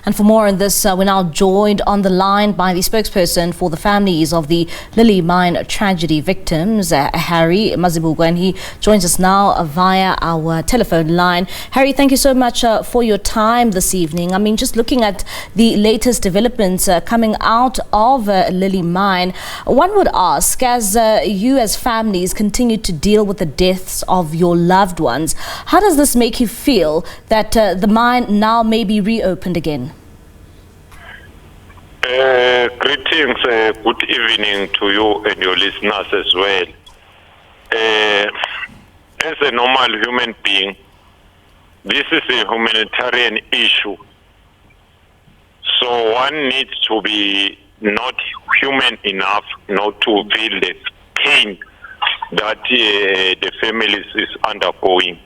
And for more on this, we're now joined on the line by the spokesperson for the families of the Lily Mine tragedy victims, Harry Mazibuko, and he joins us now via our telephone line. Harry, thank you so much for your time this evening. I mean, just looking at the latest developments coming out of Lily Mine, one would ask, as you as families continue to deal with the deaths of your loved ones, how does this make you feel that the mine now may be reopened again? Greetings, good evening to you and your listeners as well. As a normal human being, this is a humanitarian issue. So one needs to be not human enough not to feel the pain that the families is undergoing.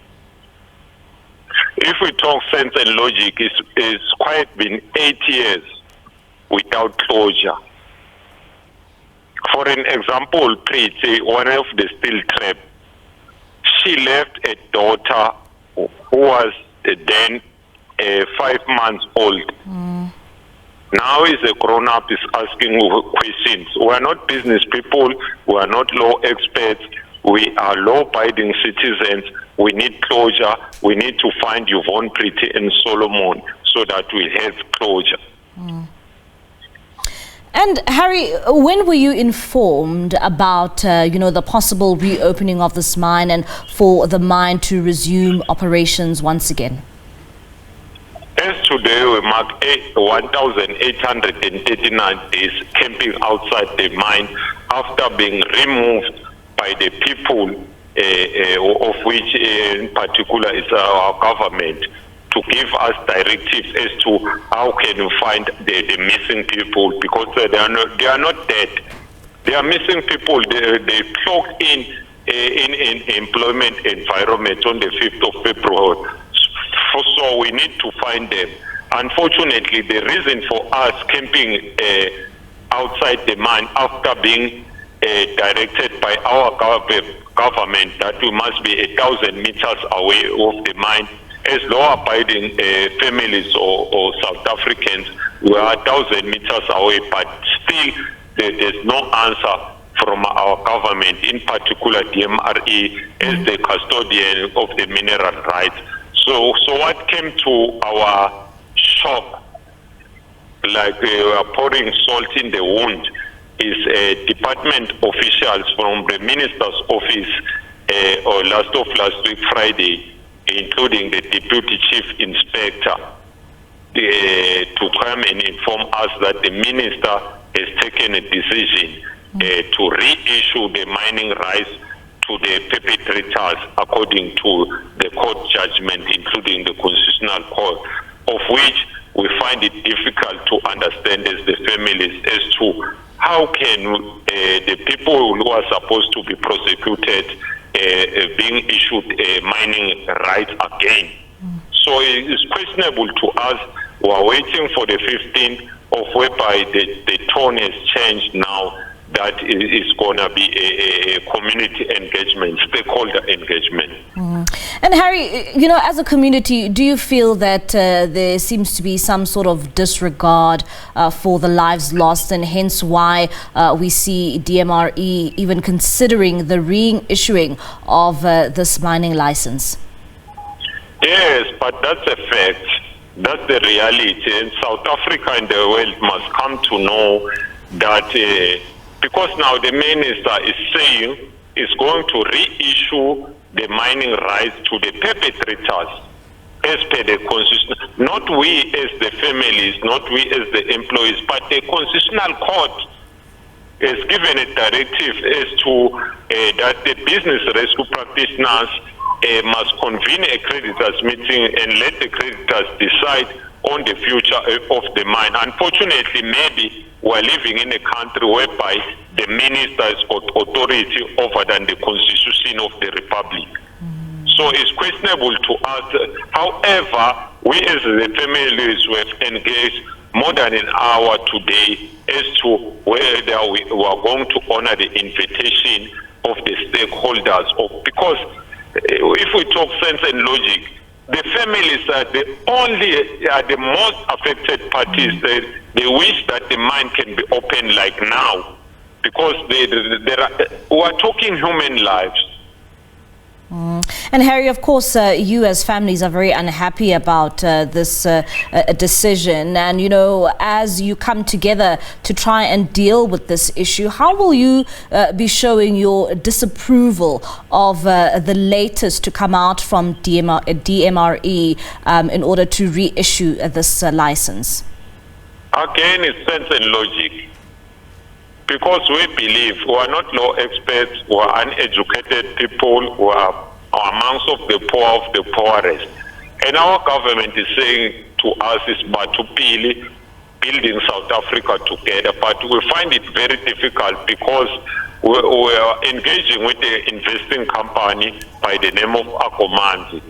If we talk sense and logic, it's quite been 8 years without closure. For an example, Pretty, one of the steel trap, she left a daughter who was then 5 months old. Now is a grown-up is asking questions. We are not business people, we are not law experts, we are law-abiding citizens. We need closure. We need to find Yvonne, Pretty and Solomon so that we have closure. And Harry, when were you informed about, the possible reopening of this mine and for the mine to resume operations once again? As today, we mark 1,839 days camping outside the mine after being removed by the people, of which in particular is our government, to give us directives as to how can we find the missing people, because they are not dead. They are missing people. They clocked in employment environment on the 5th of February. So we need to find them. Unfortunately, the reason for us camping outside the mine after being directed by our government that we must be 1,000 meters away of the mine. As law-abiding families or South Africans, we are 1,000 meters away, but still there's no answer from our government, in particular DMRE, as the custodian of the mineral rights. So what came to our shock, like we are pouring salt in the wound, is department officials from the minister's office last week Friday, including the deputy chief inspector, to come and inform us that the minister has taken a decision to reissue the mining rights to the perpetrators according to the court judgment, including the constitutional court, of which we find it difficult to understand as the families as to how can the people who are supposed to be prosecuted being issued mining rights again. So it is questionable to us. We are waiting for the 15th of whereby the tone has changed now, that is going to be a community engagement, stakeholder engagement. And Harry, as a community, do you feel that there seems to be some sort of disregard for the lives lost, and hence why we see DMRE even considering the reissuing of this mining license? Yes, but that's a fact. That's the reality. And South Africa and the world must come to know that because now the minister is saying is going to reissue the mining rights to the perpetrators as per the constitution. Not we as the families, not we as the employees, but the constitutional court has given a directive as to that the business rescue practitioners must convene a creditors meeting and let the creditors decide on the future of the mine. Unfortunately, maybe we're living in a country whereby the minister has got authority over than the constitution of the republic. So it's questionable to us. However, we as the families who have engaged more than an hour today as to whether we are going to honor the invitation of the stakeholders. Because if we talk sense and logic, the families are the most affected parties. They wish that the mine can be open like now, because we are talking human lives. And Harry, of course, you as families are very unhappy about this decision. And, you know, as you come together to try and deal with this issue, how will you be showing your disapproval of the latest to come out from DMRE in order to reissue this license? Again, it's sense and logic. Because we believe we are not law experts, we are uneducated people, we are amongst of the poor of the poorest. And our government is saying to us is Batupili, building South Africa together. But we find it very difficult because we are engaging with the investing company by the name of Akomanzi,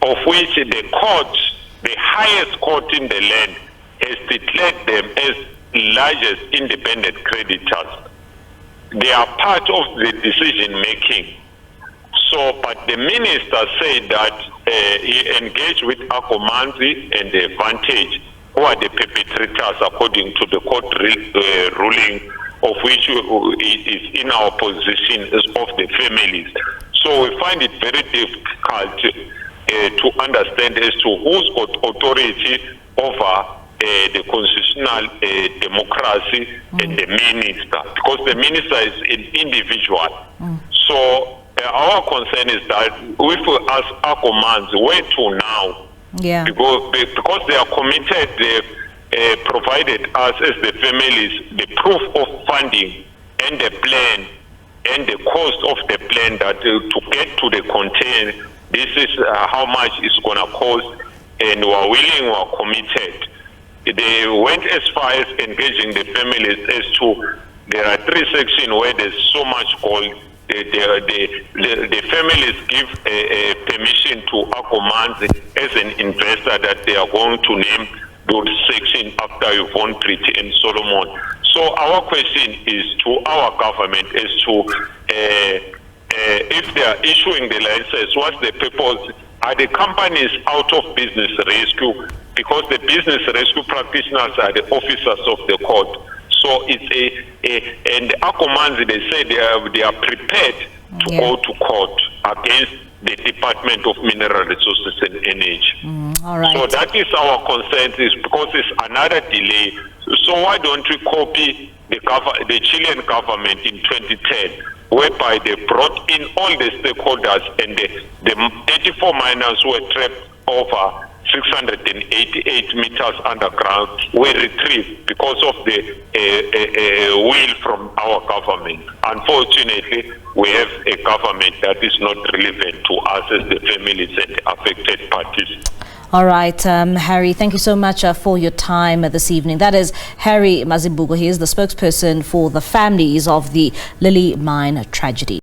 of which the court, the highest court in the land, has declared them as largest independent creditors. They are part of the decision making. So, but the minister said that he engaged with Akomanzi and the Vantage, who are the perpetrators according to the court ruling, of which is in our position is of the families. So we find it very difficult to understand as to who's got authority over the constitutional democracy and the minister, because the minister is an individual. So our concern is that if we ask our commands where to now, because they are committed, they provided us as the families the proof of funding and the plan and the cost of the plan that to get to the contain, this is how much it's going to cost, and we are willing, we are committed. They went as far as engaging the families as to, there are 3 sections where there's so much gold. The families give permission to Akomanzi as an investor that they are going to name those sections after Yvonne Pretty and Solomon. So our question is to our government as to if they are issuing the license, what's the purpose? Are the companies out of business rescue? Because the business rescue practitioners are the officers of the court. So it's and Akomanzi, they say they are prepared to go to court against the Department of Mineral Resources and Energy. All right. So that is our concern, is because it's another delay. So why don't we copy the Chilean government in 2010, whereby they brought in all the stakeholders and the 84 miners were trapped over 688 meters underground were retrieved because of the will from our government. Unfortunately, we have a government that is not relevant to us as the families and the affected parties. All right, Harry, thank you so much for your time this evening. That is Harry Mazibuko. He is the spokesperson for the families of the Lily Mine tragedy.